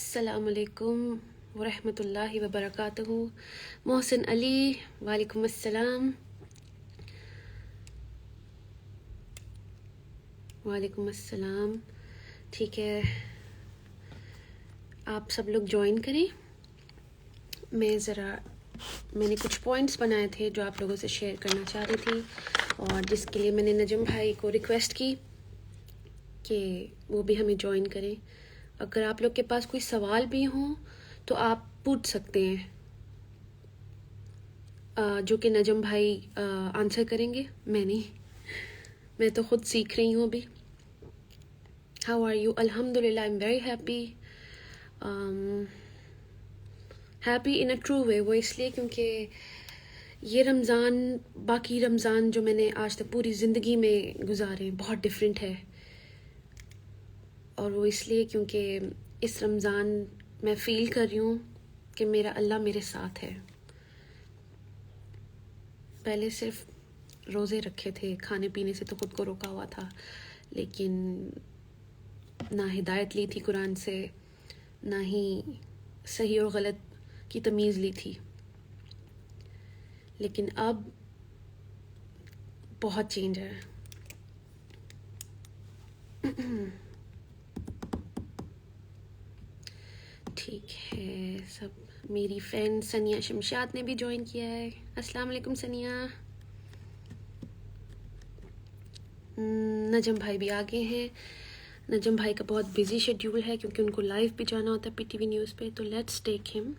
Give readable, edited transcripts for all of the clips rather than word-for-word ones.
السلام علیکم ورحمۃ اللہ وبرکاتہ. محسن علی وعلیکم السلام. وعلیکم السلام. ٹھیک ہے، آپ سب لوگ جوائن کریں. میں نے کچھ پوائنٹس بنائے تھے جو آپ لوگوں سے شیئر کرنا چاہ رہی تھی، اور جس کے لیے میں نے نجم بھائی کو ریکویسٹ کی کہ وہ بھی ہمیں جوائن کریں. اگر آپ لوگ کے پاس کوئی سوال بھی ہوں تو آپ پوچھ سکتے ہیں، جو کہ نجم بھائی آنسر کریں گے. میں تو خود سیکھ رہی ہوں ابھی. How are you? الحمد للہ I am very happy. Happy in a true way. وہ اس لیے کیونکہ یہ رمضان باقی رمضان جو میں نے آج تک پوری زندگی میں گزارے بہت ڈفرینٹ ہے، اور وہ اس لیے کیونکہ اس رمضان میں فیل کر رہی ہوں کہ میرا اللہ میرے ساتھ ہے. پہلے صرف روزے رکھے تھے، کھانے پینے سے تو خود کو روکا ہوا تھا، لیکن نہ ہدایت لی تھی قرآن سے، نہ ہی صحیح اور غلط کی تمیز لی تھی. لیکن اب بہت چینج ہے. ٹھیک ہے، سب میری فرینڈ ثنیہ شمشاد نے بھی جوائن کیا ہے. السلام علیکم ثنیہ. نجم بھائی بھی آگے ہیں. نجم بھائی کا بہت بزی شیڈیول ہے کیونکہ ان کو لائیو بھی جانا ہوتا ہے پی ٹی وی نیوز پہ. تو لیٹس ٹیک ہم.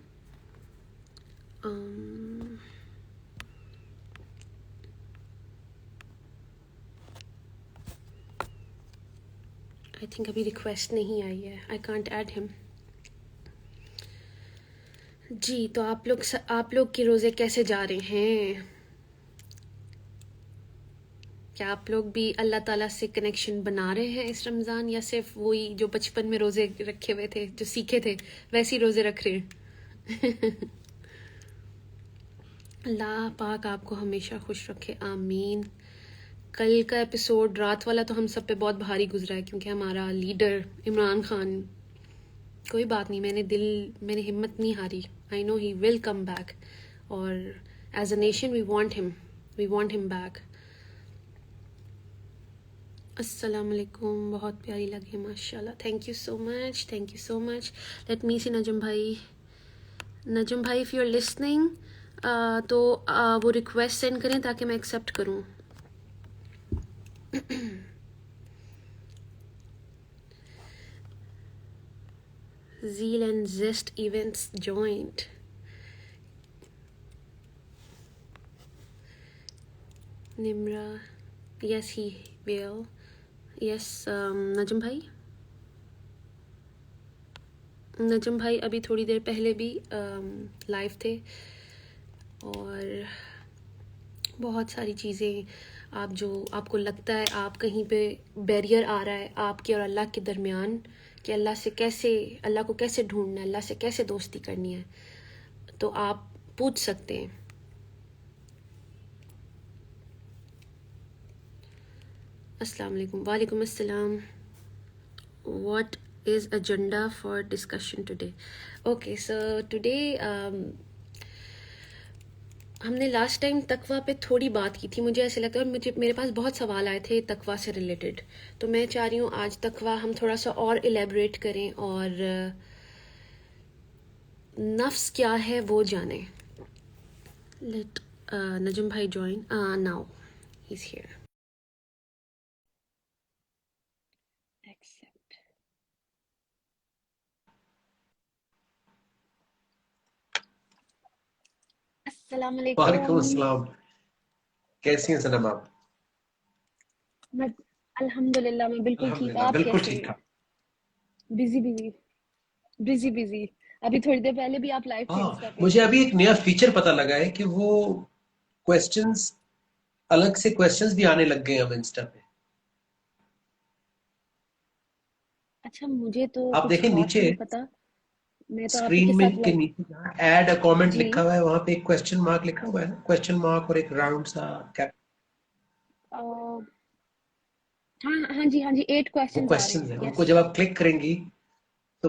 آئی تھنک ابھی ریکویسٹ نہیں آئی ہے. آئی کانٹ ایڈ ہم. جی، تو آپ لوگ کے روزے کیسے جا رہے ہیں؟ کیا آپ لوگ بھی اللہ تعالیٰ سے کنیکشن بنا رہے ہیں اس رمضان، یا صرف وہی جو بچپن میں روزے رکھے ہوئے تھے، جو سیکھے تھے ویسے ہی روزے رکھ رہے ہیں؟ اللہ پاک آپ کو ہمیشہ خوش رکھے، آمین. کل کا ایپیسوڈ رات والا تو ہم سب پہ بہت بھاری گزرا ہے کیونکہ ہمارا لیڈر عمران خان. کوئی بات نہیں، میں نے ہمت نہیں ہاری. I know he will come back, اور as a nation we want him back. السلام علیکم. بہت پیاری لگی ماشاء اللہ. Thank you so much, thank you so much. Let me see Najam bhai. Najam بھائی اف یو آر لسننگ تو وہ ریکویسٹ سینڈ کریں تاکہ میں ایکسیپٹ کروں. Zeal and zest events joint. Nimra yes he will. Yes Najam بھائی ابھی تھوڑی دیر پہلے بھی لائیو تھے، اور بہت ساری چیزیں آپ کو لگتا ہے آپ کہیں پہ بیریئر آ رہا ہے آپ کے اور اللہ کے درمیان، کہ اللہ کو کیسے ڈھونڈنا ہے، اللہ سے کیسے دوستی کرنی ہے، تو آپ پوچھ سکتے ہیں. السلام علیکم. وعلیکم السلام. What is agenda for discussion today? Okay, so today ہم نے لاسٹ ٹائم تقویٰ پہ تھوڑی بات کی تھی. مجھے ایسے لگتا ہے، اور میرے پاس بہت سوال آئے تھے تقویٰ سے ریلیٹڈ، تو میں چاہ رہی ہوں آج تقویٰ ہم تھوڑا سا اور الیبوریٹ کریں اور نفس کیا ہے وہ جانیں. لیٹ نجم بھائی join now. He is here. Accept. السلام وعلیکم علیکم. السلام. کیسی ہیں سنم آپ؟ میں الحمد للہ میں بالکل ٹھیک. الحمدللہ آپ بالکل کیسے ٹھیک ہیں؟ ٹھاک. بزی. ابھی تھوڑی دیر پہلے بھی آپ لائیو تھے ہاں، انسٹا پہ. مجھے ابھی ایک نیا فیچر پتہ لگا ہے کہ وہ کویسچنز، الگ سے کویسچنز بھی آنے لگ گئے ہیں اب انسٹا پہ. اچھا، مجھے تو آپ کچھ دیکھیں خاص نیچے نہیں پتا. میں تو آپ ہی کے اسکرین میں ساتھ کے لائیو. نیچے جہاں ایڈ اے کامنٹ جی لکھا ہوا ہے وہاں پہ ایک کویسچن مارک لکھا ہوا ہے نا، کویسچن مارک اور ایک راؤنڈ سا کیپ. ہاں جی 8 وہ کویسچنز آ رہے کویسچنز ہیں. ہیں، ان یس. کو جب آپ کلک کریں گی تو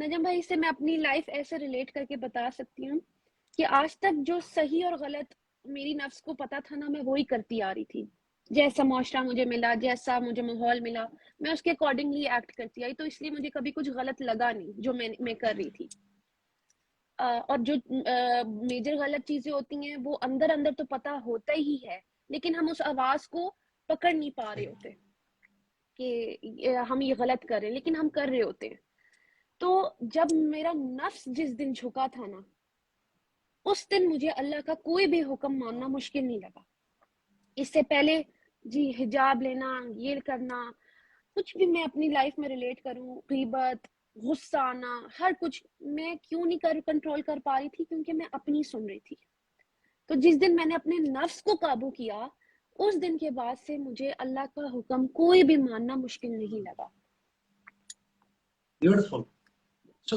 نجم بھائی سے میں اپنی لائف ایسے ریلیٹ کر کے بتا سکتی ہوں کہ آج تک جو صحیح اور غلط میری نفس کو پتا تھا نا، میں وہی کرتی آ رہی تھی. جیسا معاشرہ مجھے ملا، جیسا مجھے ماحول ملا، میں اس کے اکارڈنگلی ایکٹ کرتی آئی. تو اس لیے مجھے کبھی کچھ غلط لگا نہیں جو میں کر رہی تھی. اور جو میجر غلط چیزیں ہوتی ہیں وہ اندر اندر تو پتا ہوتا ہی ہے، لیکن ہم اس آواز کو پکڑ نہیں پا رہے ہوتے کہ ہم یہ غلط کر رہے ہیں، لیکن ہم کر رہے ہوتے ہیں. تو جب میرا نفس جس دن جھکا تھا نا، اس دن مجھے اللہ کا کوئی بھی حکم ماننا مشکل نہیں لگا. اس سے پہلے جی حجاب لینا، یہ کرنا، کچھ بھی میں اپنی لائف میں ریلیٹ کروں، غیبت، غصہ آنا، ہر کچھ میں کیوں نہیں کنٹرول کر پا رہی تھی؟ کیونکہ میں اپنی سن رہی تھی. تو جس دن میں نے اپنے نفس کو قابو کیا، اس دن کے بعد سے مجھے اللہ کا حکم کوئی بھی ماننا مشکل نہیں لگا. بیوٹیفل. سو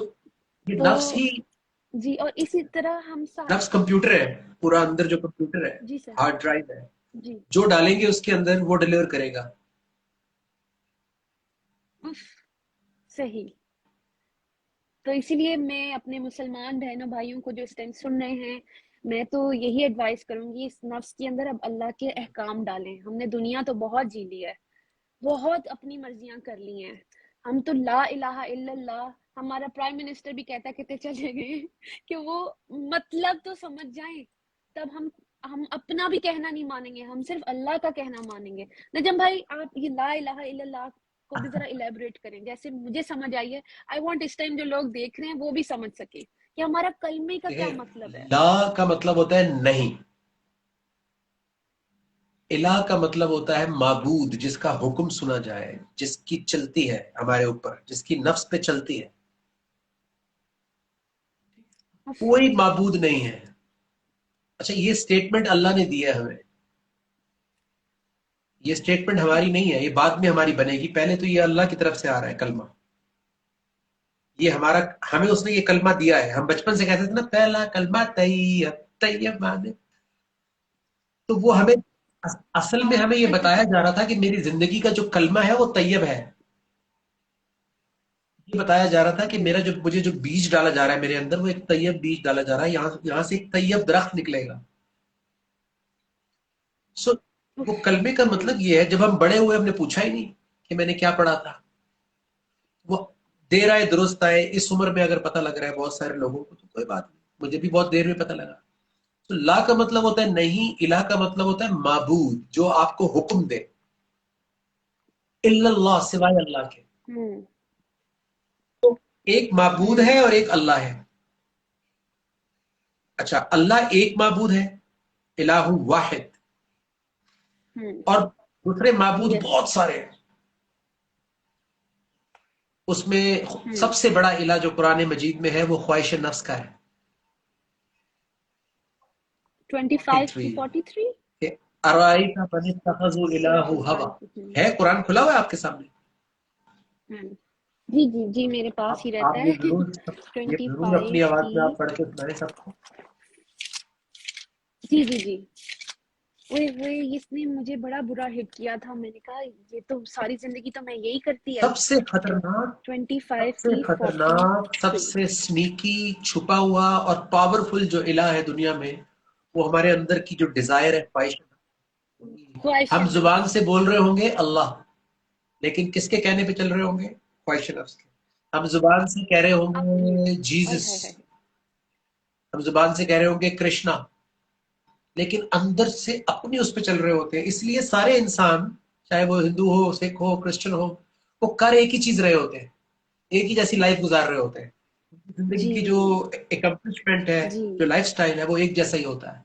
یہ تو نفس ہی، جی، اور اسی طرح ہم نفس کمپیوٹر ہے، پورا اندر جو کمپیوٹر ہے، جی سر. ہارڈ ڈرائیو ہے، جی. جو ڈالیں گے اس کے اندر وہ ڈلیور کرے گا. صحیح. تو اسی لیے میں اپنے مسلمان بہنوں بھائیوں کو جو اس ٹائم سن رہے ہیں، میں تو یہی ایڈوائز کروں گی، اس نفس کے اندر اب اللہ کے احکام ڈالیں. ہم نے دنیا تو بہت جی لی ہے، بہت اپنی مرضیاں کر لی ہیں. ہم تو لا الہ الا اللہ، ہمارا پرائم منسٹر بھی کہتا کہتے چلے گئے کہ وہ مطلب تو سمجھ جائیں، تب ہم اپنا بھی کہنا نہیں مانیں گے، ہم صرف اللہ کا کہنا مانیں گے. نجم بھائی آپ یہ لا الہ الا اللہ کو بھی ذرا الیبوریٹ کریں، جیسے مجھے سمجھ آئی ہے. آئی وانٹ اس ٹائم جو لوگ دیکھ رہے ہیں وہ بھی سمجھ سکے کہ ہمارا کلمے کا کیا مطلب ہے. لا کا مطلب ہوتا ہے نہیں، الہ کا مطلب ہوتا ہے معبود، جس کا حکم سنا جائے، جس کی چلتی ہے ہمارے اوپر، جس کی نفس پہ چلتی ہے. کوئی معبود نہیں ہے. اچھا یہ سٹیٹمنٹ اللہ نے دی ہے ہمیں، یہ سٹیٹمنٹ ہماری نہیں ہے، یہ بعد میں ہماری بنے گی. پہلے تو یہ اللہ کی طرف سے آ رہا ہے کلمہ، یہ ہمیں اس نے یہ کلمہ دیا ہے. ہم بچپن سے کہتے تھے نا پہلا کلمہ طیب، طیب مانے، تو وہ ہمیں اصل میں ہمیں یہ بتایا جا رہا تھا کہ میری زندگی کا جو کلمہ ہے وہ طیب ہے. یہ بتایا جا رہا تھا کہ مجھے جو بیج ڈالا جا رہا ہے میرے اندر، وہ ایک طیب بیج ڈالا جا رہا ہے، یہاں سے ایک طیب درخت نکلے گا. سو وہ کلمے کا مطلب یہ ہے. جب ہم بڑے ہوئے ہم نے پوچھا ہی نہیں کہ میں نے کیا پڑھا تھا. وہ دیر آئے درست آئے، اس عمر میں اگر پتہ لگ رہا ہے بہت سارے لوگوں کو تو کوئی بات نہیں، مجھے بھی بہت دیر میں پتہ لگا. تو لا کا مطلب ہوتا ہے نہیں، الہ کا مطلب ہوتا ہے معبود، جو آپ کو حکم دے. الا اللہ، سوائے اللہ کے. تو ایک معبود ہے اور ایک اللہ ہے. اچھا اللہ ایک معبود ہے، الہ واحد، اور دوسرے معبود بہت سارے ہیں. اس میں سب سے بڑا الہ جو قرآن مجید میں ہے وہ خواہش نفس کا ہے. 25 کی 43 ارائیت من اتخذ الہہ ہوا، ہے قرآن کھلا ہوا ہے آپ کے سامنے. جی جی جی میرے پاس ہی رہتا آپ ہے. یہ ضرور اپنی 25 آواز کی میں آپ پڑھ کے سنائیں سب کو. جی جی جی. وہ اس نے مجھے بڑا برا ہٹ کیا تھا. میں نے کہا یہ تو ساری زندگی تو میں یہی کرتی سب آئی. سے خطرناک، 25 سب سے کی خطرناک، سب 43. سے سنیکی، چھپا ہوا اور پاورفل جو الہ ہے دنیا میں، وہ ہمارے اندر کی جو ڈیزائر ہے، خواہش. خواہش ہم نفس. زبان سے بول رہے ہوں گے اللہ، لیکن کس کے کہنے پہ چل رہے ہوں گے؟ خواہش نفس کے. ہم زبان سے کہہ رہے ہوں اپنی. گے جیزس، ہم زبان سے کہہ رہے ہوں گے کرشنا، لیکن اندر سے اپنی اس پہ چل رہے ہوتے ہیں. اس لیے سارے انسان، چاہے وہ ہندو ہو، سکھ ہو، کرسچن ہو، وہ کر ایک ہی چیز رہے ہوتے ہیں، ایک ہی جیسی لائف گزار رہے ہوتے ہیں. زندگی جی کی جو اکمپلشمنٹ ہے، جی. جو لائف سٹائل ہے، وہ ایک جیسا ہی ہوتا ہے،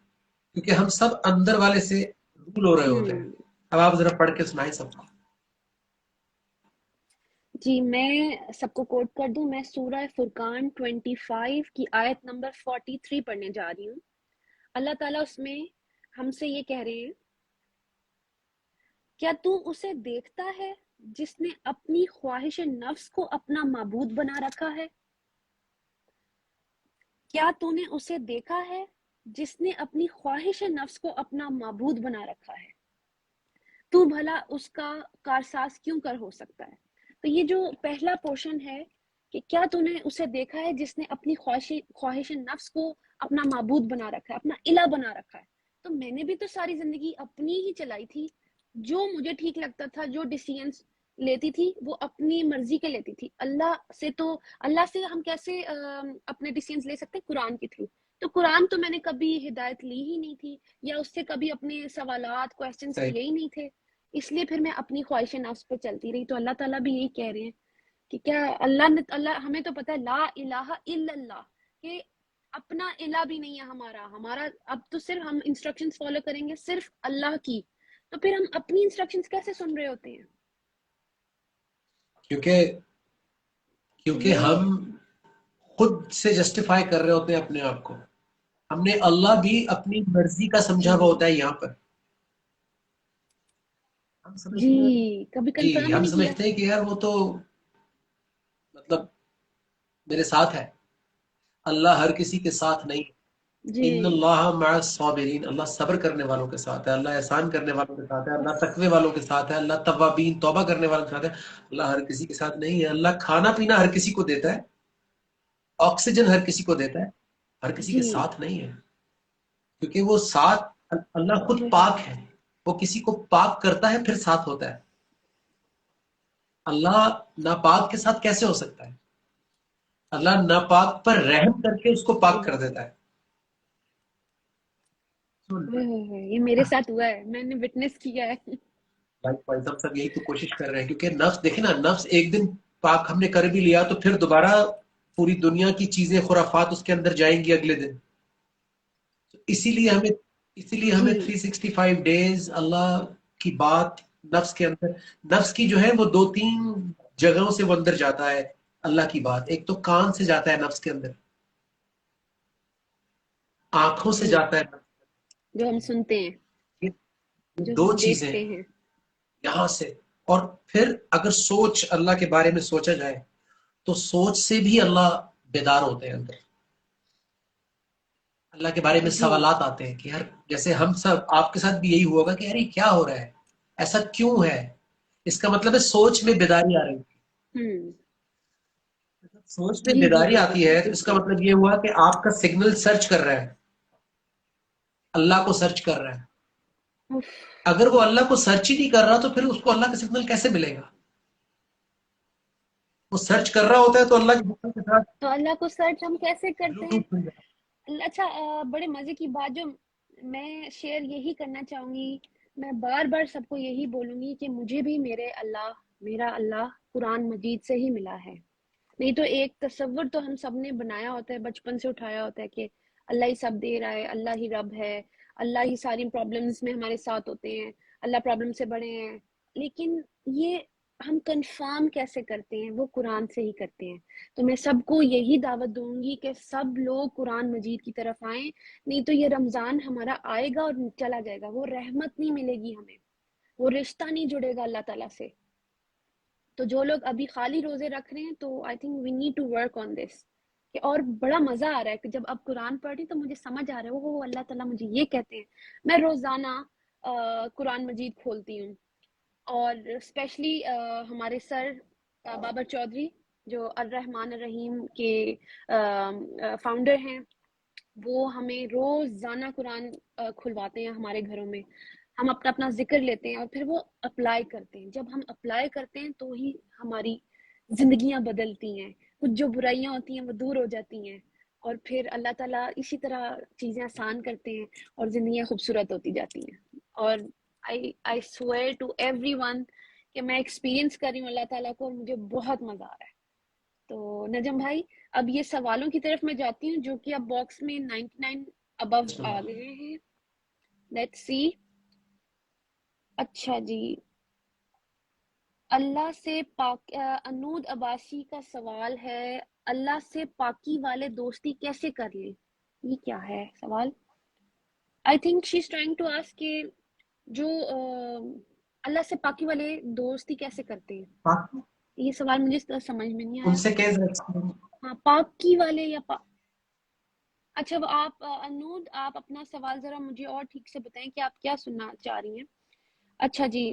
کیونکہ ہم سب اندر والے سے رول ہو رہے ہوتے ہیں. اب آپ ذرا پڑھ کے سنائیں سب کو. جی میں سب کو کوٹ کر دوں. میں سورہ فرقان 25 کی آیت نمبر 43 پڑھنے جا رہی ہوں. اللہ تعالیٰ اس میں ہم سے یہ کہہ رہے ہیں، کیا تو اسے دیکھتا ہے جس نے اپنی خواہش نفس کو اپنا معبود بنا رکھا ہے؟ کیا تو نے اسے دیکھا ہے جس نے اپنی خواہش نفس کو اپنا معبود بنا رکھا ہے؟ تو بھلا اس کا کارساز کیوں کر ہو سکتا ہے؟ تو یہ جو پہلا پورشن ہے، کہ کیا تو نے اسے دیکھا ہے جس نے اپنی خواہش نفس کو اپنا معبود بنا رکھا ہے, اپنا الہ بنا رکھا ہے. تو میں نے بھی تو ساری زندگی اپنی ہی چلائی تھی, جو مجھے ٹھیک لگتا تھا, جو ڈیسیژنس لیتی تھی وہ اپنی مرضی کے لیتی تھی. اللہ سے ہم کیسے اپنے ڈیسیژنس لے سکتے ہیں؟ قرآن کے تھرو. تو قرآن تو میں نے کبھی ہدایت لی ہی نہیں تھی, یا اس سے کبھی اپنے سوالات کویسچنس صحیح. کیے ہی نہیں تھے, اس لیے پھر میں اپنی خواہش نفس پہ چلتی رہی. تو اللہ تعالیٰ بھی یہی کہہ رہے ہیں کہ کیا اللہ ہمیں تو پتہ ہے لا الہ الا اللہ, کہ اپنا الہ بھی نہیں ہے ہمارا اب تو صرف ہم انسٹرکشنز فالو کریں گے صرف اللہ کی, تو پھر ہم اپنی انسٹرکشنز کیسے سن رہے ہوتے ہیں؟ کیونکہ یہ ہم خود سے جسٹیفائی کر رہے ہوتے ہیں اپنے آپ کو. ہم نے اللہ بھی اپنی مرضی کا سمجھا ہوا ہوتا ہے یہاں پر. ہم جی سمجھتے ہیں کبھی جی کنفرم ہی ہم نہیں کیا. سمجھتے ہیں کہ یار وہ تو مطلب میرے ساتھ ہے. اللہ ہر کسی کے ساتھ نہیں. جی ان اللہ مع الصابرین, اللہ صبر کرنے والوں کے ساتھ ہے, اللہ احسان کرنے والوں کے ساتھ ہے, اللہ تقوی والوں کے ساتھ ہے, اللہ توابین توبہ کرنے والوں کے ساتھ ہے. اللہ ہر کسی کے ساتھ نہیں ہے. اللہ کھانا پینا ہر کسی کو دیتا ہے, آکسیجن ہر کسی کو دیتا ہے, ہر کسی کے جی ساتھ نہیں ہے. کیونکہ وہ ساتھ, اللہ خود پاک ہے, وہ کسی کو پاک کرتا ہے پھر ساتھ ہوتا ہے. اللہ ناپاک کے ساتھ کیسے ہو سکتا ہے؟ اللہ ناپاک پر رحم کر کے اس کو صحیح پاک کر بات ہے. دیتا ہے. یہ میرے ساتھ ہوا ہے, میں نے وٹنس کیا ہے. بھائی ہم سب یہی تو کوشش کر رہے ہیں, کیونکہ نفس دیکھیں نا, نفس ایک دن پاک ہم نے کر بھی لیا تو پھر دوبارہ پوری دنیا کی چیزیں خرافات اس کے اندر جائیں گی اگلے دن. اسی لیے جی ہمیں 365 ڈیز اللہ کی بات نفس کے اندر, نفس کی جو ہے وہ 2-3 جگہوں سے وہ اندر جاتا ہے اللہ کی بات. ایک تو کان سے جاتا ہے نفس کے اندر, آنکھوں سے جی جاتا ہے, جو ہم سنتے ہیں, یہ جو دو ہم چیزیں دیکھتے ہیں. یہاں سے. اور پھر اگر سوچ اللہ کے بارے میں سوچا جائے تو سوچ سے بھی اللہ بیدار ہوتے ہیں اندر. اللہ کے بارے میں جی سوالات آتے ہیں کہ یار جیسے ہم سب, آپ کے ساتھ بھی یہی ہوا کہ یار یہ کیا ہو رہا ہے, ایسا کیوں ہے. اس کا مطلب ہے سوچ میں بیداری آ رہی ہے. ہوں سوچ میں جی جی بیداری بالکل آتی ہے تو اس کا بالکل. مطلب یہ ہوا کہ آپ کا سگنل سرچ کر رہا ہے, اللہ کو سرچ کر رہا ہے. اف، اگر وہ اللہ کو سرچ ہی نہیں کر رہا تو پھر اس کو اللہ کا سگنل کیسے ملے گا؟ وہ سرچ کر رہا ہوتا ہے تو اللہ کے سگنل کے ساتھ تو اللہ کو سرچ ہم کیسے کرتے ہیں؟ بلوٹوتھ مل جائے. اچھا بڑے مزے کی بات جو میں شیئر یہی کرنا چاہوں گی, میں بار بار سب کو یہی بولوں گی کہ مجھے بھی میرا اللہ قرآن مجید سے ہی ملا ہے. نہیں تو ایک تصور تو ہم سب نے بنایا ہوتا ہے, بچپن سے اٹھایا ہوتا ہے کہ اللہ ہی سب دے رہا ہے, اللہ ہی رب ہے, اللہ ہی ساری پرابلمز میں ہمارے ساتھ ہوتے ہیں, اللہ پرابلم سے بڑے ہیں. لیکن یہ ہم کنفرم کیسے کرتے ہیں؟ وہ قرآن سے ہی کرتے ہیں. تو میں سب کو یہی دعوت دوں گی کہ سب لوگ قرآن مجید کی طرف آئیں, نہیں تو یہ رمضان ہمارا آئے گا اور چلا جائے گا, وہ رحمت نہیں ملے گی ہمیں, وہ رشتہ نہیں جڑے گا اللہ تعالیٰ سے. تو جو لوگ ابھی خالی روزے رکھ رہے ہیں تو I think we need to work on this. اور بڑا مزہ آ رہا ہے کہ جب اب قرآن پڑھ رہی تو مجھے سمجھ آ رہا ہے وہ اللہ تعالیٰ مجھے یہ کہتے ہیں. میں روزانہ قرآن مجید کھولتی ہوں, اور اسپیشلی ہمارے سر بابر چودھری جو الرحمن الرحیم کے فاؤنڈر ہیں, وہ ہمیں روزانہ قرآن کھلواتے ہیں ہمارے گھروں میں. ہم اپنا اپنا ذکر لیتے ہیں اور پھر وہ اپلائی کرتے ہیں. جب ہم اپلائی کرتے ہیں تو ہی ہماری زندگیاں بدلتی ہیں, کچھ جو برائیاں ہوتی ہیں وہ دور ہو جاتی ہیں, اور پھر اللہ تعالیٰ اسی طرح چیزیں آسان کرتے ہیں اور زندگیاں خوبصورت ہوتی جاتی ہیں. اور I swear to everyone کہ میں ایکسپیرینس کر رہی ہوں اللہ تعالیٰ کو, اور مجھے بہت مزہ آ رہا ہے. تو نجم بھائی اب یہ سوالوں کی طرف میں جاتی ہوں جو کہ اب باکس میں 99 ابو آ گئے ہیں. Let's see. اچھا جی, اللہ سے پاک انود عباسی کا سوال ہے, اللہ سے پاکی والے دوستی کیسے کر لیں؟ یہ کیا ہے سوال؟ I think she is trying to ask کہ جو اللہ سے پاکی والے دوستی کیسے کرتے ہیں. باقی یہ سوال مجھے سمجھ میں نہیں ان آیا. سے کیسے ہاں پاکی والے یا اچھا آپ انود آپ اپنا سوال ذرا مجھے اور ٹھیک سے بتائیں کہ آپ کیا سننا چاہ رہی ہیں. اچھا جی,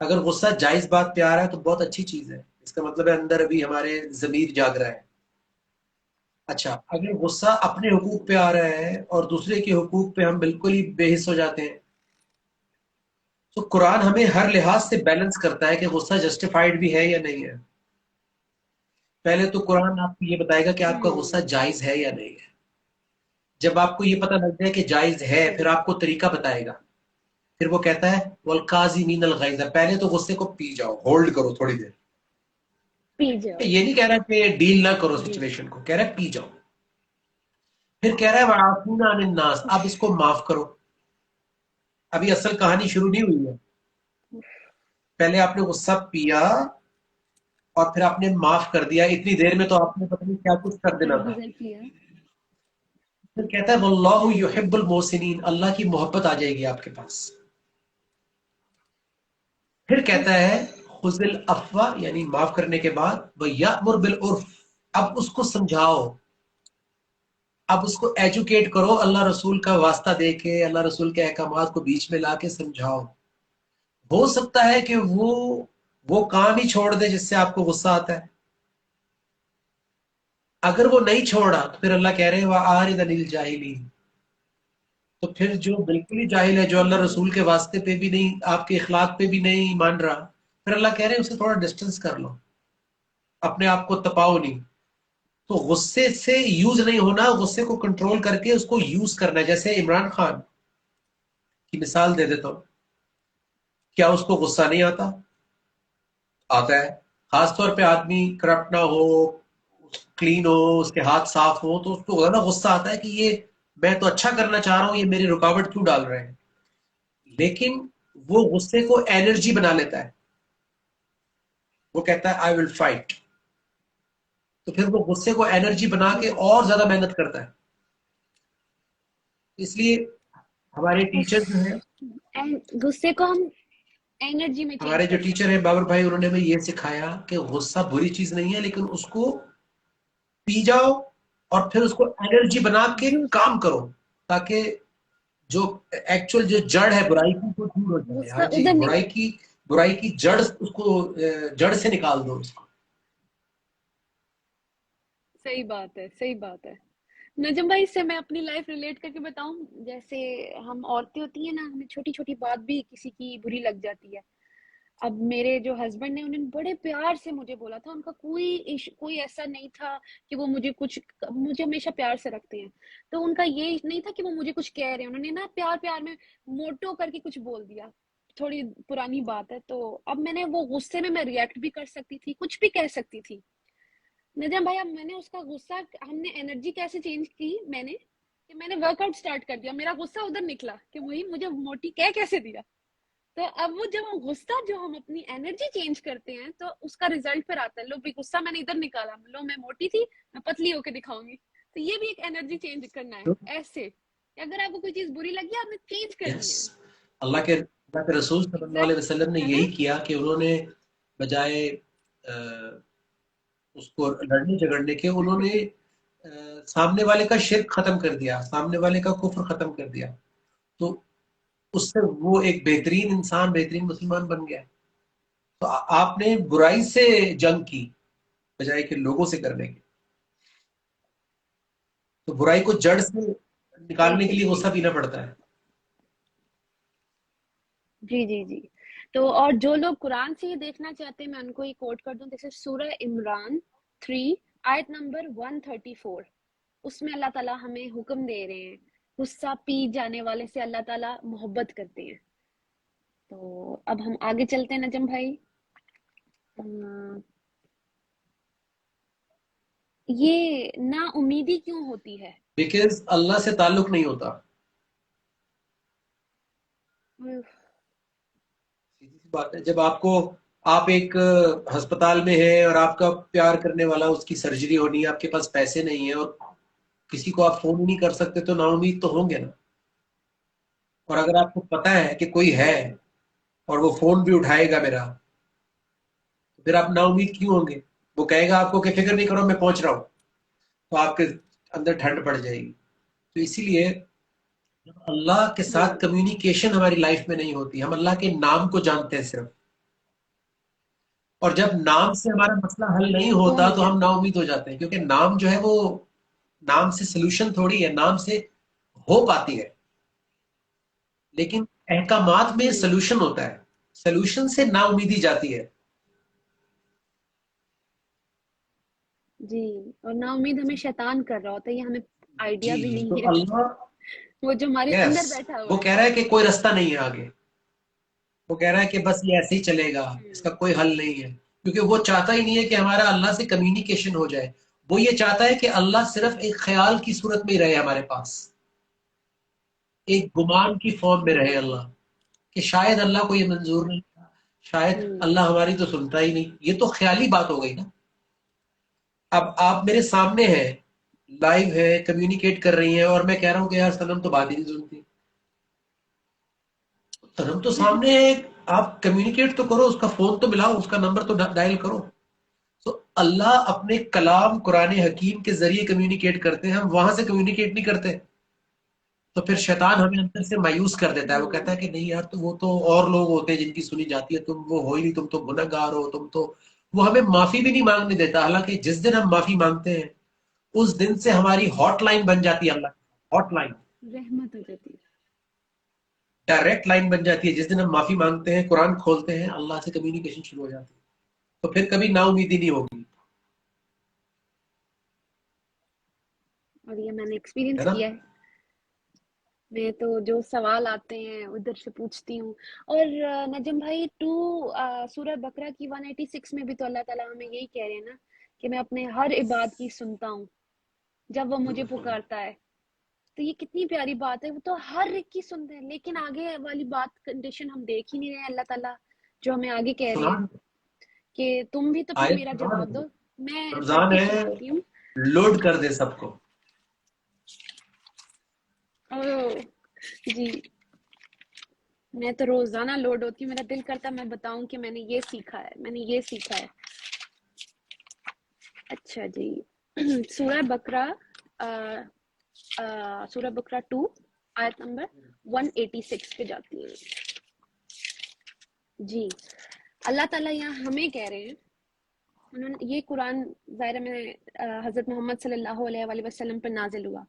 اگر غصہ جائز بات پہ آ رہا ہے تو بہت اچھی چیز ہے، اس کا مطلب ہے اندر ابھی ہمارے ضمیر جاگ رہا ہے. اچھا اگر غصہ اپنے حقوق پہ آ رہا ہے اور دوسرے کے حقوق پہ ہم بالکل ہی بے حس ہو جاتے ہیں، تو قرآن ہمیں ہر لحاظ سے بیلنس کرتا ہے کہ غصہ جسٹیفائڈ بھی ہے یا نہیں ہے. پہلے تو قرآن آپ کو یہ بتائے گا کہ آپ کا غصہ جائز ہے یا نہیں ہے. جب آپ کو یہ پتہ لگ جائے کہ جائز ہے، پھر صحیح. آپ کو طریقہ بتائے گا. پھر وہ کہتا ہے والکاظمین الغیظ، پہلے تو غصے کو پی جاؤ، ہولڈ کرو تھوڑی دیر. پی جاؤ. یہ نہیں کہہ رہا کہ ڈیل نہ کرو جی. سچویشن کو، کہہ رہا ہے پی جاؤ. پھر کہہ رہا ہے وعافون عن الناس، اب اس کو معاف کرو. ابھی اصل کہانی شروع نہیں ہوئی ہے. پہلے آپ نے غصہ پیا اور پھر آپ نے معاف کر دیا، اتنی دیر میں تو آپ نے پتہ نہیں کیا کچھ کر دینا تھا. درگزر کیا. پھر کہتا ہے واللہ یحب المحسنین، اللہ کی محبت آ جائے گی آپ کے پاس. پھر کہتا ہے خذ العفو، یعنی معاف کرنے کے بعد ویأمر بالعرف، اب اس کو سمجھاؤ، اب اس کو ایجوکیٹ کرو، اللہ رسول کا واسطہ دے کے، اللہ رسول کے احکامات کو بیچ میں لا کے سمجھاؤ. ہو سکتا ہے کہ وہ کام ہی چھوڑ دے جس سے آپ کو غصہ آتا ہے. اگر وہ نہیں چھوڑا تو پھر اللہ کہہ رہے ہیں وَأَعْرِضْ عَنِ الْجَاهِلِينَ، تو پھر جو بالکل ہی جاہل ہے، جو اللہ رسول کے واسطے پہ بھی نہیں، آپ کے اخلاق پہ بھی نہیں مان رہا، پھر اللہ کہہ رہے ہیں اسے تھوڑا ڈسٹنس کر لو، اپنے آپ کو تپاؤ نہیں. تو غصے سے یوز نہیں ہونا، غصے کو کنٹرول کر کے اس کو یوز کرنا ہے. جیسے عمران خان کی مثال دے دیتا ہوں. کیا اس کو غصہ نہیں آتا؟ آتا ہے. خاص طور پہ آدمی کرپٹ نہ ہو، کلین ہو، اس کے ہاتھ صاف ہو، تو اس کو نا غصہ آتا ہے کہ یہ میں تو اچھا کرنا چاہ رہا ہوں، یہ میری رکاوٹ کیوں ڈال رہے ہیں. لیکن وہ غصے کو انرجی بنا لیتا ہے، وہ کہتا ہے آئی ول فائٹ. تو پھر وہ غصے کو انرجی بنا کے اور زیادہ محنت کرتا ہے. اس لیے ہمارے ٹیچر جو ہیں، غصے کو ہم انرجی میں ہمارے چینج جو کر ٹیچر سکتے ہیں ہیں. بابر بھائی، انہوں نے ہمیں یہ سکھایا کہ غصہ بری چیز نہیں ہے، لیکن اس کو پی جاؤ اور پھر اس کو انرجی بنا کے یوز. کام کرو، تاکہ جو ایکچوئل جو جڑ ہے برائی کی وہ دور ہو جائے. غصہ ہاں جی، ادھر برائی نکلے. کی جڑ، اس کو جڑ سے نکال دو اس کو. صحیح بات ہے. صحیح بات ہے. نجم بھائی، اس سے میں اپنی لائف ریلیٹ کر کے بتاؤں. جیسے ہم عورتیں ہوتی ہیں نا، ہمیں چھوٹی چھوٹی بات بھی کسی کی بری لگ جاتی ہے. اب میرے جو ہسبینڈ نے، انہوں نے بڑے پیار سے مجھے بولا تھا. ان کا کوئی ایسا نہیں تھا کہ وہ مجھے ہمیشہ پیار سے رکھتے ہیں. تو ان کا یہ نہیں تھا کہ وہ مجھے کچھ کہہ رہے ہیں. انہوں نے نا پیار پیار میں موٹو کر کے کچھ بول دیا. تھوڑی پرانی بات ہے. تو اب وہ غصے میں ریئیکٹ بھی کر سکتی تھی، کچھ بھی کہہ سکتی تھی. نجم بھائی، اب میں نے اس کا غصہ، ہم نے انرجی کیسے چینج کی، میں نے ورک آؤٹ سٹارٹ کر دیا. میرا غصہ ادھر نکلا کہ وہی مجھے موٹی کیسے دیا. تو اب وہ جب غصہ، جو ہم اپنی انرجی چینج کرتے ہیں، تو اس کا ریزلٹ پھر آتا ہے. لو بھی غصہ میں نے ادھر نکالا، لو میں موٹی تھی، میں پتلی ہو کے دکھاؤں گی. تو یہ بھی ایک انرجی چینج کرنا ہے. ایسے کہ اگر آپ کو کوئی چیز بری لگی، آپ نے چینج یس، کرنی ہے. اللہ کے رسول صلی اللہ علیہ ایگزیکٹ وسلم نے ہے نا. یہی کیا کہ انہوں نے بجائے اس کو لڑنے جھگڑنے کے، انہوں نے سامنے والے کا شرک ختم کر دیا، سامنے والے کا کفر ختم کر دیا. تو اس سے وہ ایک بہترین انسان، بہترین مسلمان بن گیا. تو آپ نے برائی سے جنگ کی بجائے کہ لوگوں سے کرنے کی. تو برائی کو جڑ سے نکالنے کے بالکل لیے صحیح. غصہ پینا پڑتا ہے. جی جی جی. تو اور جو لوگ قرآن سے یہ دیکھنا چاہتے ہیں، میں ان کو یہ کوٹ کر دوں. جیسے سورہ عمران 3 آیت نمبر 134، اس میں اللہ تعالیٰ ہمیں حکم دے رہے ہیں، غصہ پی جانے والے سے اللہ تعالیٰ محبت کرتے ہیں. تو اب ہم آگے چلتے ہیں نجم بھائی. یہ نا امیدی کیوں ہوتی ہے؟ بیکاز اللہ سے تعلق نہیں ہوتا. سیدھی سی بات ہے. جب آپ ایک ہسپتال میں ہیں اور آپ کا پیار کرنے والا، اس کی سرجری ہونی ہے، آپ کے پاس پیسے نہیں ہیں اور کسی کو آپ فون نہیں کر سکتے، تو نا امید تو ہوں گے نا. اور اگر آپ کو پتا ہے کہ کوئی ہے اور وہ فون بھی اٹھائے گا میرا، تو پھر آپ نا امید کیوں ہوں گے؟ وہ کہے گا آپ کو کہ فکر نہیں کرو میں پہنچ رہا ہوں، تو آپ کے اندر ٹھنڈ پڑ جائے گی. تو اسی لیے جب اللہ کے ساتھ کمیونیکیشن ہماری لائف میں نہیں ہوتی، ہم اللہ کے نام کو جانتے ہیں صرف، اور جب نام سے ہمارا مسئلہ حل نہیں ہو ہوتا نہیں تو ہم نا جاتا. امید ہو جاتے ہیں، کیونکہ نام جو ہے وہ نام سے سلوشن تھوڑی ہے، نام سے ہو پاتی ہے، لیکن احکامات میں ہوں. سلوشن ہوتا ہے، سلوشن سے نا امیدی جاتی ہے. جی. اور نا امید ہمیں شیطان کر رہا ہوتا ہے، یہ ہمیں آئیڈیا بھی جی، تو نہیں ہے. اللہ، وہ جو ہمارے یس، اندر بیٹھا ہوا وہ ہے. کہہ رہا ہے کہ کوئی رستہ نہیں ہے آگے، وہ کہہ رہا ہے کہ بس یہ ایسے ہی چلے گا، اس کا کوئی حل نہیں ہے، کیونکہ وہ چاہتا ہی نہیں ہے کہ ہمارا اللہ سے کمیونیکیشن ہو جائے. وہ یہ چاہتا ہے کہ اللہ صرف ایک خیال کی صورت میں ہی رہے ہمارے پاس، ایک گمان کی فارم میں رہے ہوں. اللہ، کہ شاید اللہ کو یہ منظور نہیں تھا، شاید ہوں. اللہ ہماری تو سنتا ہی نہیں. یہ تو خیالی بات ہو گئی نا. اب آپ میرے سامنے ہیں، لائیو ہے، کمیونیکیٹ کر رہی ہیں، اور میں کہہ رہا ہوں کہ یار صنم تو بات ہی نہیں سنتی. صنم تو سامنے ہے، آپ کمیونیکیٹ تو کرو، اس کا فون تو ملاؤ، اس کا نمبر تو ڈائل کرو. تو اللہ اپنے کلام قرآن حکیم کے ذریعے کمیونیکیٹ کرتے ہیں، ہم وہاں سے کمیونیکیٹ نہیں کرتے. تو پھر شیطان ہمیں اندر سے مایوس کر دیتا ہے، وہ کہتا ہے کہ نہیں یار، تو وہ تو اور لوگ ہوتے ہیں جن کی سنی جاتی ہے، تم وہ ہو ہی نہیں، تم تو گناہ گار ہو، تم تو. وہ ہمیں معافی بھی نہیں مانگنے دیتا، حالانکہ جس دن ہم معافی مانگتے ہیں اس دن سے ہماری ہاٹ لائن بن جاتی ہے، اللہ ہاٹ لائن، رحمت ہو جاتی ہے. ڈائریکٹ لائن بن جاتی ہے. جس دن ہم معافی مانگتے ہیں، قرآن کھولتے ہیں، اللہ سے کمیونیکیشن شروع ہو جاتی ہے. تو پھر کبھی نا امیدی نہیں ہوگی، اور یہ میں نے ہے ایکسپیرینس نا. کیا ہے. میں تو جو سوال آتے ہیں ادھر سے پوچھتی ہوں. اور نجم بھائی سورہ بقرہ کی 186 میں بھی تو اللہ تعالیٰ ہمیں یہی کہہ رہے ہیں نا کہ میں اپنے ہر عباد کی سنتا ہوں جب وہ مجھے پکارتا ہے. تو یہ کتنی پیاری بات ہے، وہ تو ہر ایک کی سنتے ہیں، لیکن آگے والی بات کنڈیشن ہم دیکھ ہی نہیں رہے ہیں. اللہ تعالیٰ جو ہمیں آگے کہہ رہے سنا، ہیں کہ تم بھی تو پھر آیت میرا سنا جواب دیں. دو. میں پڑھ رمضان کے ہے، سناتی ہوں. لوڈ کر دے سب کو. اوہ، جی. میں تو روزانہ لوڈ ہوتی ہوں، میرا دل کرتا ہے میں بتاؤں کہ میں نے یہ سیکھا ہے، میں نے یہ سیکھا ہے. اچھا جی. سورہ بقرہ سورہ بقرہ 2 آیت نمبر 186 پہ جاتی ہے. جی. اللہ تعالیٰ یہاں ہمیں کہہ رہے ہیں، انہوں نے یہ قرآن ظاہر میں حضرت محمد صلی اللہ علیہ وآلہ وسلم پر نازل ہوا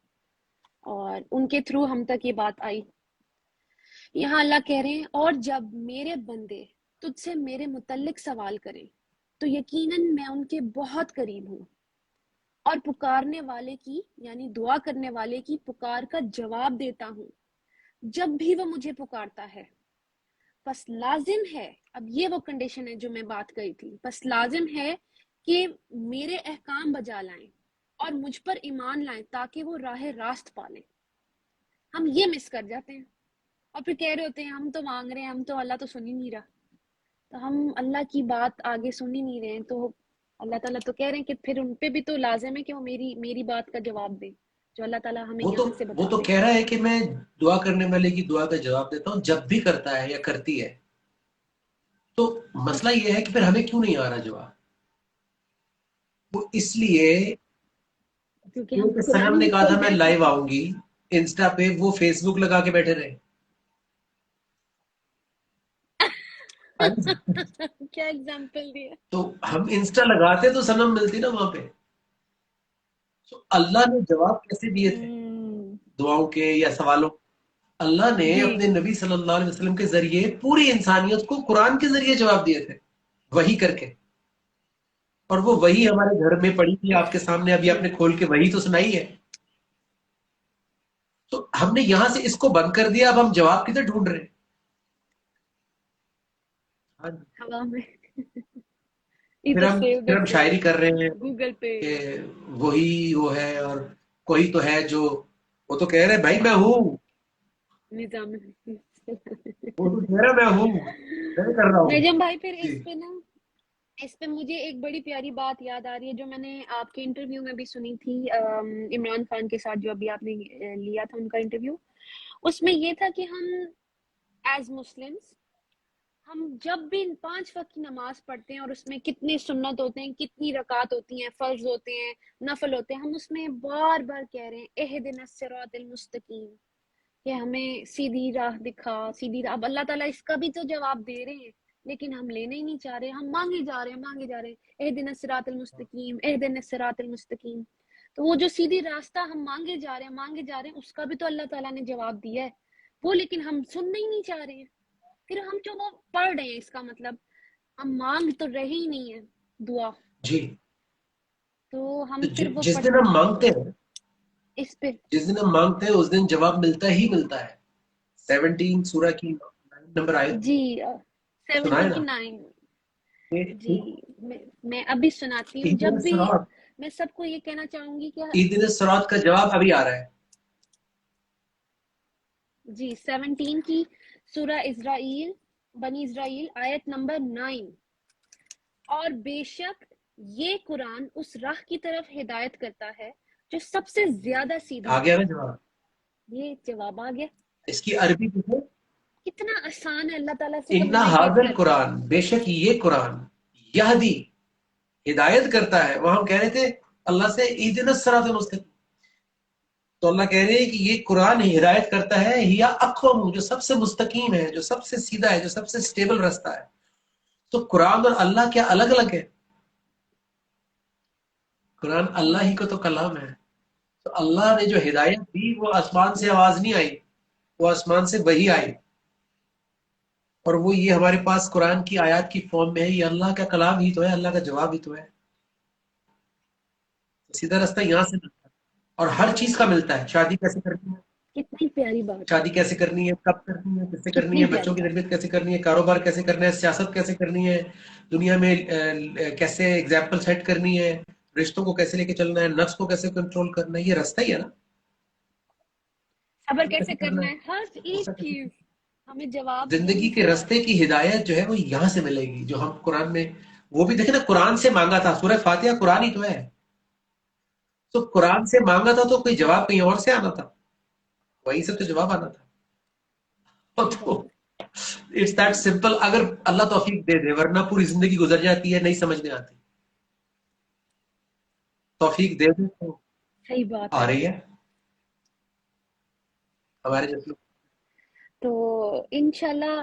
اور ان کے تھرو ہم تک یہ بات آئی. یہاں اللہ کہہ رہے ہیں اور جب میرے بندے تجھ سے میرے متعلق سوال کریں تو یقیناً میں ان کے بہت قریب ہوں اور پکارنے والے کی یعنی دعا کرنے والے کی پکار کا جواب دیتا ہوں جب بھی وہ مجھے پکارتا ہے. بس لازم ہے، اب یہ وہ کنڈیشن ہے جو میں بات کری تھی، بس لازم ہے کہ میرے احکام بجا لائیں اور مجھ پر ایمان لائیں تاکہ وہ راہ راست پالیں. ہم یہ مس کر جاتے ہیں اور پھر کہہ رہے ہوتے ہیں ہم تو مانگ رہے ہیں، ہم تو اللہ تو سن ہی نہیں رہا. تو ہم اللہ کی بات آگے سن ہی نہیں رہے ہیں، تو اللہ تعالیٰ تو کہہ رہے ہیں کہ پھر ان پہ بھی تو لازم ہے کہ وہ میری بات کا جواب دیں، جو اللہ تعالیٰ ہمیں وہ تو یہاں سے وہ بتا تو رہے ہیں. کہہ رہا ہے کہ میں دعا کرنے والے کی دعا کا جواب دیتا ہوں جب بھی کرتا ہے یا کرتی ہے. تو مسئلہ یہ ہے کہ پھر ہمیں کیوں نہیں آ رہا جواب؟ وہ اس لیے کیونکہ ہم کیونکہ قرآن سنم ہی نے نہیں کہا تھا کھول میں رہے ہیں. لائیو آؤں گی انسٹا پہ، وہ فیس بک لگا کے بیٹھے رہے. کیا ایگزامپل دیا. تو ہم انسٹا لگاتے تو سنم ملتی نا وہاں پہ. تو اللہ نے جواب کیسے دیے تھے دعاؤں کے یا سوالوں؟ اللہ نے جی. اپنے نبی صلی اللہ علیہ وسلم کے ذریعے پوری انسانیت کو قرآن کے ذریعے جواب دیے تھے، وہی کر کے. اور وہ وہی ہمارے گھر میں پڑی تھی آپ کے سامنے، ابھی آپ نے کھول کے وہی تو سنائی ہے. تو ہم نے یہاں سے اس کو بند کر دیا، اب ہم جواب کدھر ڈھونڈ رہے ہیں؟ ہاں جی. ہوا میں پھر ادھر ہم سے پھر ادھر ہم سے شاعری کر رہے ہیں گوگل پہ. کہ وہی وہ ہے، اور کوئی تو ہے جو، وہ تو کہہ رہے بھائی میں ہوں، نظام. وہ تو کہہ رہا میں ہوں، میں کر رہا ہوں. نجم بھائی پھر جی. اس پہ مجھے ایک بڑی پیاری بات یاد آ رہی ہے جو میں نے آپ کے انٹرویو میں بھی سنی تھی، عمران خان کے ساتھ جو ابھی آپ نے لیا تھا ان کا انٹرویو. اس میں یہ تھا کہ ہم ایز مسلمس ہم جب بھی 5 وقت کی نماز پڑھتے ہیں اور اس میں کتنے سنت ہوتے ہیں، کتنی رکعت ہوتی ہیں، فرض ہوتے ہیں، نفل ہوتے ہیں، ہم اس میں بار بار کہہ رہے ہیں اہدنا الصراط المستقیم، کہ ہمیں سیدھی راہ دکھا، سیدھی راہ. اب اللہ تعالیٰ اس کا بھی تو جواب دے رہے ہیں لیکن ہم لینا ہی نہیں چاہ رہے, ہم مانگے جا رہے ہیں اہدنا الصراط المستقیم, اہدنا الصراط المستقیم. تو وہ جو سیدھی راستہ ہم مانگے جا رہے ہیں اس کا بھی تو اللہ تعالیٰ نے جواب دیا ہے وہ, لیکن ہم سننا ہی نہیں چاہ رہے ہیں. پھر ہم جو وہ پڑھ رہے ہیں, اس کا مطلب ہم مانگ تو رہے ہی نہیں ہیں دعا, جی. تو ہم پھر وہ جس دن ہم مانگتے ہیں, اس پہ جس دن ہم مانگتے ہیں اس دن جواب ملتا ہی ملتا ہے. 17 سورہ کی نمبر آئے جی, سنائے 17 کی نا. 9. جی میں ابھی سناتی ہوں. جب بھی میں سب کو یہ کہنا چاہوں گی کہ اہدنا الصراط کا جواب ابھی آ رہا ہے. جی 17 کی سورہ اسرائیل, بنی اسرائیل, آیت نمبر 9. اور بے شک یہ قرآن اس راہ کی طرف ہدایت کرتا ہے جو سب سے زیادہ سیدھی آ گیا ہے. نا جواب. یہ جواب آ گیا. اس کی عربی ہے کتنا آسان ہے اللہ تعالیٰ سے اِنَّ کمیونیکیٹ هَذَا کرنا. القرآن, بے شک یہ قرآن, یہدی ہدایت کرتا ہے. وہاں ہم کہہ رہے تھے اللہ سے اہدنا الصراط المستقیم, تو اللہ کہہ رہے ہیں کہ یہ قرآن ہدایت کرتا ہے ہیا اقوم, جو سب سے مستقیم ہے, جو سب سے سیدھا ہے, جو سب سے سٹیبل راستہ ہے. تو قرآن اور اللہ کیا الگ الگ ہے؟ قرآن اللہ ہی کو تو کلام ہے. تو اللہ نے جو ہدایت دی وہ آسمان سے آواز نہیں آئی, وہ آسمان سے وحی آئی, اور وہ یہ ہمارے پاس قرآن کی آیات کی فارم میں ہے. یہ اللہ کا کلام ہی تو ہے, اللہ کا جواب ہی تو ہے. سیدھا راستہ یہاں سے ملتا ہے, اور ہر چیز کا ملتا ہے. شادی کیسے کرنی ہے, کتنی پیاری بات, شادی کیسے کرنی ہے, کب کرنی ہے, کس سے کرنی کتنی ہے, پیاری بچوں کی بات. تربیت کیسے کرنی ہے, کاروبار کیسے کرنا ہے, سیاست کیسے کرنی ہے, دنیا میں کیسے ایگزامپل سیٹ کرنی ہے, رشتوں کو کیسے لے کے چلنا ہے, نفس کو کیسے کنٹرول کرنا ہے. یہ راستہ ہی ہے نا. صبر کیسے کرنا ہے, ہر ایک چیز ہمیں جواب زندگی یہیں کے سے آ راستے رہا ہے. کی ہدایت جو ہے وہ یہاں سے ملے گی, جو ہم قرآن میں, وہ بھی دیکھیں نا, قرآن سے مانگا تھا. سورہ فاتحہ قرآن ہی تو ہے. تو قرآن سے مانگا تھا تو کوئی جواب کہیں اور سے آنا تھا, وہیں سے تو جواب آنا تھا. تو اٹس دیٹ سمپل. اگر اللہ توفیق دے دے, ورنہ پوری زندگی گزر جاتی ہے, نہیں سمجھ میں آتی. توفیق دے دے تو صحیح بات آ ہے. رہی ہے ہمارے جیسے. تو انشاءاللہ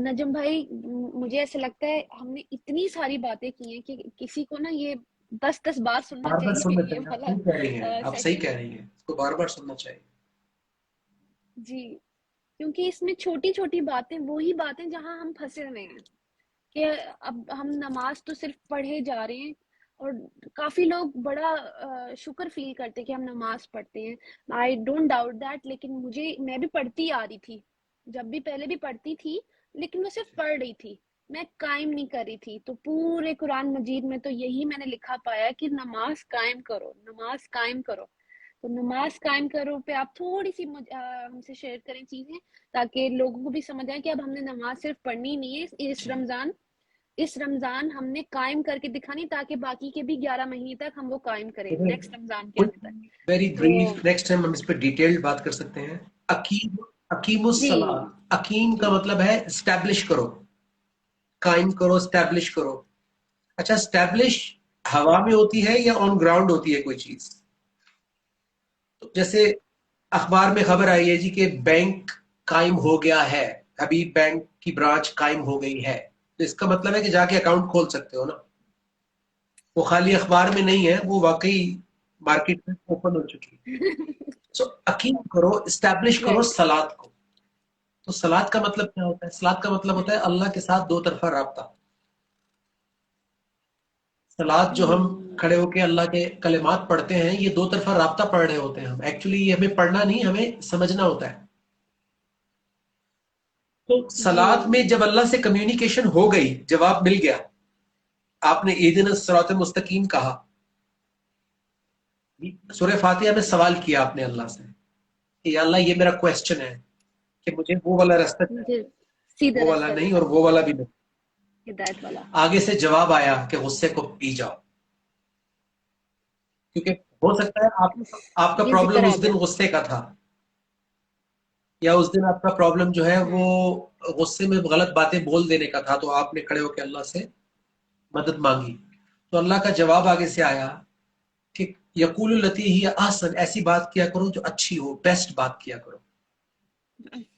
نجم بھائی, مجھے ایسا لگتا ہے ہم نے اتنی ساری باتیں کی ہیں کہ کسی کو نا یہ 10 بار سننا بار بار چاہیے سننا یہ چاہیے. آپ والا صحیح کہہ رہی ہیں, آپ صحیح سیشن. کہہ رہی ہیں, اس کو بار بار سننا چاہیے. جی, کیونکہ اس میں چھوٹی چھوٹی باتیں وہی باتیں جہاں ہم پھنسے ہوئے ہیں, کہ اب ہم نماز تو صرف پڑھے جا رہے ہیں, اور کافی لوگ بڑا شکر فیل کرتے ہیں کہ ہم نماز پڑھتے ہیں. آئی ڈونٹ ڈاؤٹ دیٹ, لیکن میں بھی پڑھتی آ رہی تھی, جب بھی پہلے بھی پڑھتی تھی, لیکن میں صرف پڑھ رہی تھی, میں قائم نہیں کر رہی تھی. تو پورے قرآن مجید میں تو یہی میں نے لکھا پایا کہ نماز قائم کرو, نماز قائم کرو. تو نماز قائم کرو پہ آپ تھوڑی سی ہم سے شیئر کریں چیزیں, تاکہ لوگوں کو بھی سمجھ آئے کہ اب ہم نے نماز صرف پڑھنی نہیں ہے اس رمضان ہم نے قائم کر کے دکھانی, تاکہ باقی کے بھی 11 مہینے تک ہم وہ قائم کریں, نیکسٹ رمضان کے آنے تک. ویری تو بریف, نیکسٹ ٹائم ہم اس پہ ڈیٹیلڈ بات کر سکتے ہیں. اقیم جی الصلاۃ, اقیم کا جی مطلب ہے اسٹیبلش کرو, قائم کرو, اسٹیبلش کرو. اچھا, اسٹیبلش ہوا میں ہوتی ہے یا آن گراؤنڈ ہوتی ہے کوئی چیز؟ تو جیسے اخبار میں خبر آئی ہے جی کہ بینک قائم ہو گیا ہے, ابھی بینک کی برانچ قائم ہو گئی ہے, تو اس کا مطلب ہے کہ جا کے اکاؤنٹ کھول سکتے ہو نا. وہ خالی اخبار میں نہیں ہے, وہ واقعی مارکیٹ میں اوپن ہو چکی ہے. سو اقیم کرو, اسٹیبلش کرو رائٹ. صلات کو. تو صلات کا مطلب کیا ہوتا ہے؟ صلات کا مطلب ہوتا ہے اللہ کے ساتھ دو طرفہ رابطہ. صلات جو ہم کھڑے ہو کے اللہ کے کلمات پڑھتے ہیں, یہ دو طرفہ رابطہ پڑھ رہے ہوتے ہیں ہم. ایکچولی یہ ہمیں پڑھنا نہیں, ہمیں سمجھنا ہوتا ہے. تو صلات میں جب اللہ سے کمیونیکیشن ہو گئی, جواب مل گیا, آپ نے اہدنا الصراط المستقیم کہا, سورہ فاتحہ میں سوال کیا آپ نے اللہ سے کہ یا اللہ یہ میرا کویسچن ہے کہ مجھے وہ والا راستہ چاہیے, مجھے سیدھا وہ والا راستہ نہیں اور دکھاؤ, وہ والا بھی نہیں. ہدایت والا. آگے سے جواب آیا کہ غصے کو پی جاؤ, کیونکہ ہو سکتا ہے آپ کا یہ ذکر پرابلم آ اس گیا. دن غصے کا تھا, یا اس دن آپ کا پرابلم جو ہے وہ غصے میں غلط باتیں بول دینے کا تھا, تو آپ نے کھڑے ہو کے اللہ سے مدد مانگی. تو اللہ کا جواب آگے سے آیا کہ یقول التی ہی احسن, ایسی بات کیا کرو جو اچھی ہو, بیسٹ بات کیا کرو.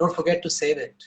Don't forget to save it.